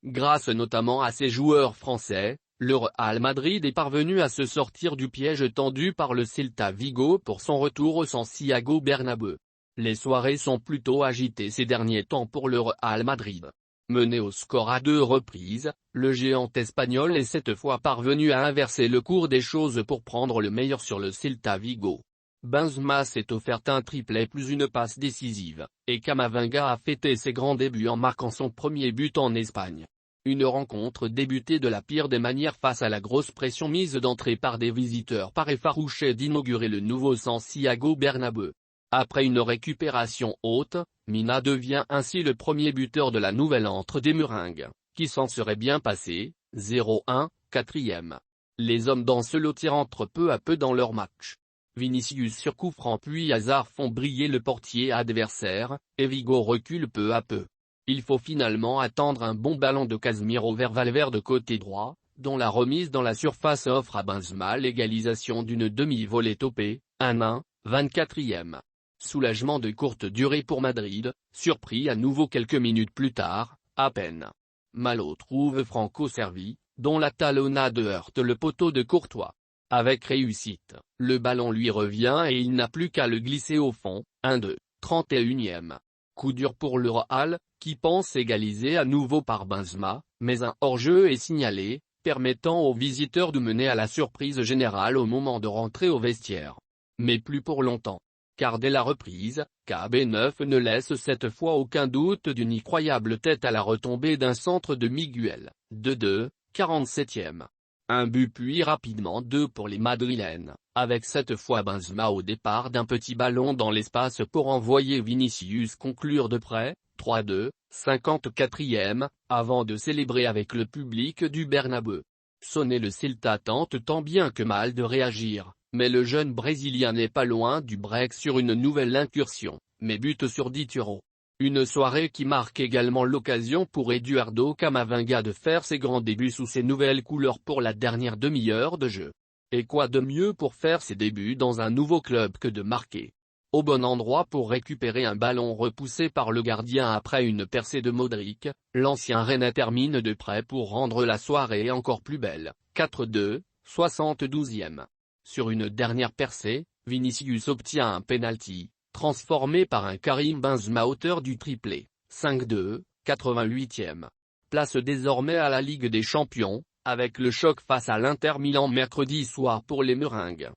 Grâce notamment à ses joueurs français, le Real Madrid est parvenu à se sortir du piège tendu par le Celta Vigo pour son retour au Santiago Bernabéu. Les soirées sont plutôt agitées ces derniers temps pour le Real Madrid. Mené au score à 2 reprises, le géant espagnol est cette fois parvenu à inverser le cours des choses pour prendre le meilleur sur le Celta Vigo. Benzema s'est offert un triplé plus une passe décisive, et Camavinga a fêté ses grands débuts en marquant son premier but en Espagne. Une rencontre débutée de la pire des manières face à la grosse pression mise d'entrée par des visiteurs par effarouchés d'inaugurer le nouveau Santiago Bernabéu. Après une récupération haute, Mina devient ainsi le premier buteur de la nouvelle entre des Meringues, qui s'en serait bien passé, 0-1, 4e. Les hommes d'Ancelotti rentrent peu à peu dans leur match. Vinicius sur coup franc puis Hazard font briller le portier adversaire, et Vigo recule peu à peu. Il faut finalement attendre un bon ballon de Casemiro vers Valverde côté droit, dont la remise dans la surface offre à Benzema l'égalisation d'une demi-volée topée, 1-1, 24e. Soulagement de courte durée pour Madrid, surpris à nouveau quelques minutes plus tard, à peine. Malo trouve Franco servi, dont la talonnade heurte le poteau de Courtois. Avec réussite, le ballon lui revient et il n'a plus qu'à le glisser au fond, 1-2, 31e. Coup dur pour le Real, qui pense égaliser à nouveau par Benzema, mais un hors-jeu est signalé, permettant aux visiteurs de mener à la surprise générale au moment de rentrer au vestiaire. Mais plus pour longtemps. Car dès la reprise, KB9 ne laisse cette fois aucun doute d'une incroyable tête à la retombée d'un centre de Miguel, 2-2, 47e. Un but puis rapidement 2 pour les Madrilènes, avec cette fois Benzema au départ d'un petit ballon dans l'espace pour envoyer Vinicius conclure de près, 3-2, 54e, avant de célébrer avec le public du Bernabéu. Sonné le Celta tente tant bien que mal de réagir. Mais le jeune Brésilien n'est pas loin du break sur une nouvelle incursion, mais bute sur Dituro. Une soirée qui marque également l'occasion pour Eduardo Camavinga de faire ses grands débuts sous ses nouvelles couleurs pour la dernière demi-heure de jeu. Et quoi de mieux pour faire ses débuts dans un nouveau club que de marquer au bon endroit pour récupérer un ballon repoussé par le gardien après une percée de Modric, l'ancien Rennais termine de près pour rendre la soirée encore plus belle, 4-2, 72e. Sur une dernière percée, Vinicius obtient un penalty, transformé par un Karim Benzema auteur du triplé, 5-2, 88e. Place désormais à la Ligue des Champions, avec le choc face à l'Inter Milan mercredi soir pour les Meringues.